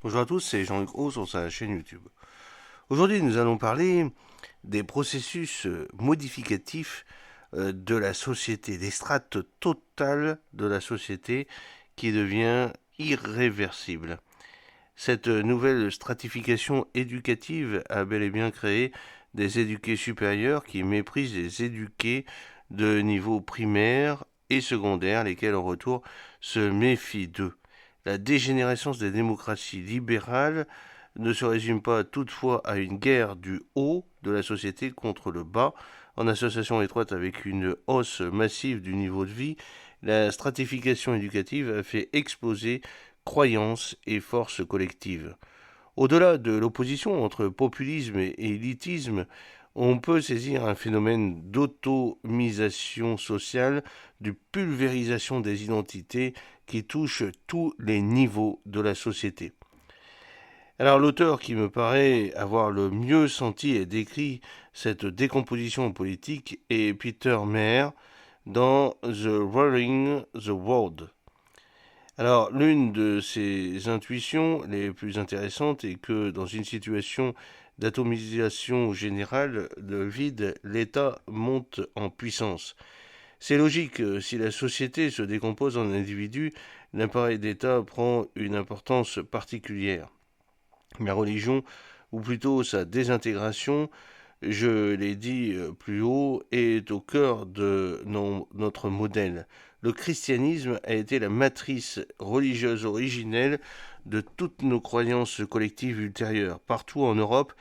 Bonjour à tous, c'est Jean-Luc Haut sur sa chaîne YouTube. Aujourd'hui, nous allons parler des processus modificatifs de la société, des strates totales de la société qui devient irréversible. Cette nouvelle stratification éducative a bel et bien créé des éduqués supérieurs qui méprisent les éduqués de niveau primaire et secondaire, lesquels en retour se méfient d'eux. La dégénérescence des démocraties libérales ne se résume pas toutefois à une guerre du haut de la société contre le bas. En association étroite avec une hausse massive du niveau de vie, la stratification éducative a fait exploser croyances et forces collectives. Au-delà de l'opposition entre populisme et élitisme, on peut saisir un phénomène d'automisation sociale, de pulvérisation des identités qui touche tous les niveaux de la société. Alors l'auteur qui me paraît avoir le mieux senti et décrit cette décomposition politique est Peter Mayer dans The Rolling the World. Alors, l'une de ses intuitions les plus intéressantes est que dans une situation d'atomisation générale de vide, l'État monte en puissance. C'est logique, si la société se décompose en individus, l'appareil d'État prend une importance particulière. La religion, ou plutôt sa désintégration, je l'ai dit plus haut, est au cœur de notre modèle. Le christianisme a été la matrice religieuse originelle de toutes nos croyances collectives ultérieures. Partout en Europe,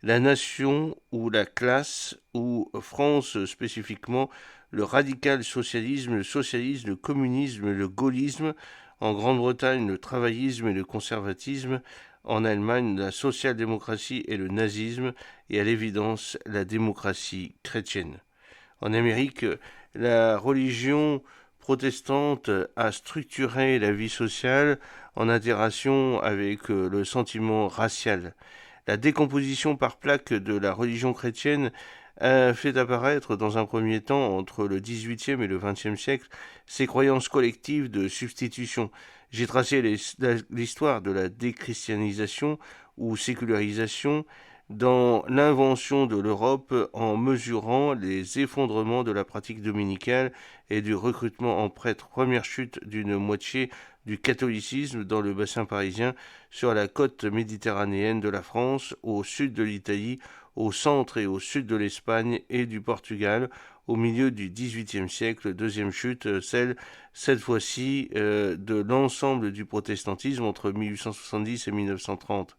la nation ou la classe, ou France spécifiquement, le radical socialisme, le socialisme, le communisme, le gaullisme, en Grande-Bretagne, le travaillisme et le conservatisme, en Allemagne, la social-démocratie et le nazisme, et à l'évidence, la démocratie chrétienne. En Amérique, la religion protestante a structuré la vie sociale en interaction avec le sentiment racial. La décomposition par plaques de la religion chrétienne a fait apparaître dans un premier temps, entre le XVIIIe et le XXe siècle, ces croyances collectives de substitution. J'ai tracé l'histoire de la déchristianisation ou sécularisation dans l'invention de l'Europe en mesurant les effondrements de la pratique dominicale et du recrutement en prêtres, première chute d'une moitié du catholicisme dans le bassin parisien, sur la côte méditerranéenne de la France, au sud de l'Italie, au centre et au sud de l'Espagne et du Portugal, au milieu du XVIIIe siècle. Deuxième chute, celle, cette fois-ci, de l'ensemble du protestantisme entre 1870 et 1930.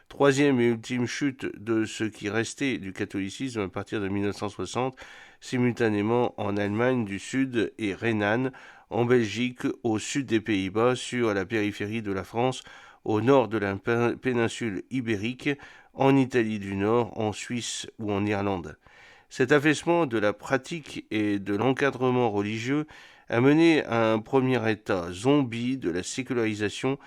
Troisième et ultime chute de ce qui restait du catholicisme à partir de 1960, simultanément en Allemagne du Sud et Rhénane, en Belgique, au sud des Pays-Bas, sur la périphérie de la France, au nord de la péninsule ibérique, en Italie du Nord, en Suisse ou en Irlande. Cet affaissement de la pratique et de l'encadrement religieux a mené à un premier état zombie de la sécularisation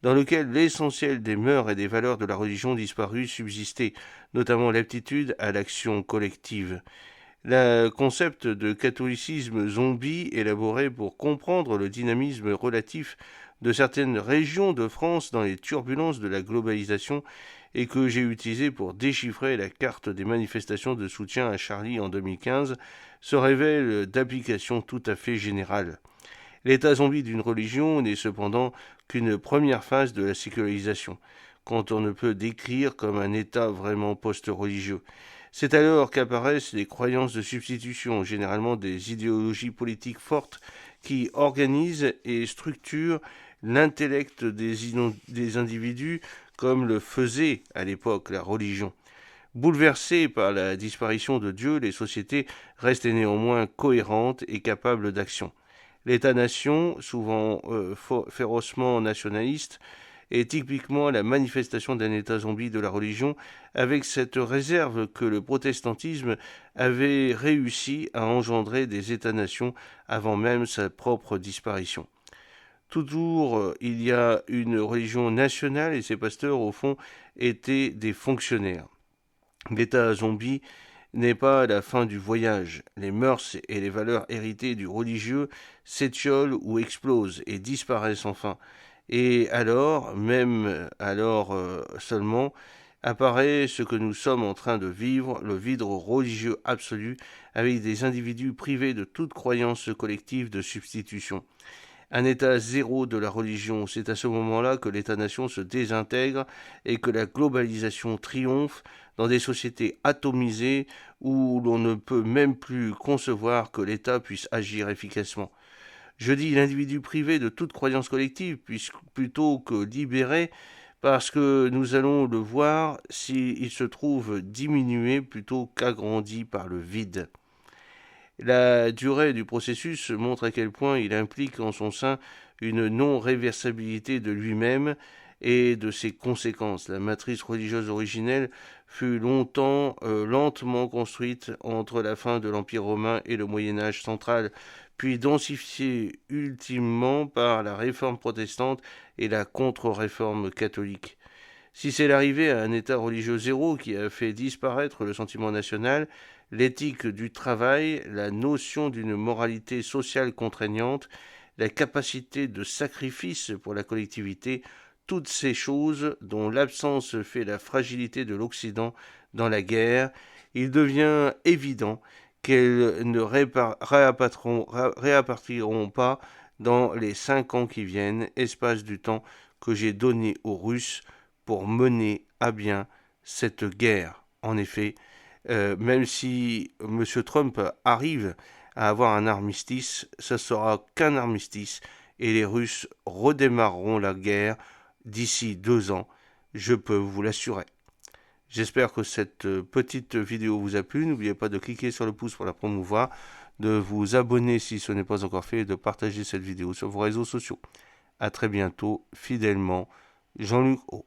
dans lequel l'essentiel des mœurs et des valeurs de la religion disparue subsistait, notamment l'aptitude à l'action collective. Le concept de catholicisme zombie, élaboré pour comprendre le dynamisme relatif de certaines régions de France dans les turbulences de la globalisation, et que j'ai utilisé pour déchiffrer la carte des manifestations de soutien à Charlie en 2015, se révèle d'application tout à fait générale. L'état zombie d'une religion n'est cependant qu'une première phase de la sécularisation, quand on ne peut décrire comme un état vraiment post-religieux. C'est alors qu'apparaissent les croyances de substitution, généralement des idéologies politiques fortes qui organisent et structurent l'intellect des individus comme le faisait à l'époque la religion. Bouleversées par la disparition de Dieu, les sociétés restent néanmoins cohérentes et capables d'action. L'État-nation, souvent férocement nationaliste, est typiquement la manifestation d'un État zombie de la religion, avec cette réserve que le protestantisme avait réussi à engendrer des États-nations avant même sa propre disparition. Toujours, il y a une religion nationale et ses pasteurs, au fond, étaient des fonctionnaires. L'État zombie n'est pas la fin du voyage. Les mœurs et les valeurs héritées du religieux s'étiolent ou explosent et disparaissent enfin. Et alors, même alors seulement, apparaît ce que nous sommes en train de vivre, le vide religieux absolu, avec des individus privés de toute croyance collective de substitution. Un état zéro de la religion, c'est à ce moment-là que l'État-nation se désintègre et que la globalisation triomphe dans des sociétés atomisées où l'on ne peut même plus concevoir que l'État puisse agir efficacement. Je dis l'individu privé de toute croyance collective, plutôt que libéré, parce que nous allons le voir s'il se trouve diminué plutôt qu'agrandi par le vide. La durée du processus montre à quel point il implique en son sein une non-réversibilité de lui-même et de ses conséquences. La matrice religieuse originelle fut lentement construite entre la fin de l'Empire romain et le Moyen Âge central, puis densifiée ultimement par la réforme protestante et la contre-réforme catholique. Si c'est l'arrivée à un état religieux zéro qui a fait disparaître le sentiment national, l'éthique du travail, la notion d'une moralité sociale contraignante, la capacité de sacrifice pour la collectivité, toutes ces choses dont l'absence fait la fragilité de l'Occident dans la guerre, il devient évident qu'elles ne réappartiront pas dans les 5 ans qui viennent, espace du temps que j'ai donné aux Russes pour mener à bien cette guerre. En effet, même si M. Trump arrive à avoir un armistice, ce sera qu'un armistice et les Russes redémarreront la guerre d'ici 2 ans, je peux vous l'assurer. J'espère que cette petite vidéo vous a plu. N'oubliez pas de cliquer sur le pouce pour la promouvoir, de vous abonner si ce n'est pas encore fait et de partager cette vidéo sur vos réseaux sociaux. A très bientôt, fidèlement, Jean-Luc O.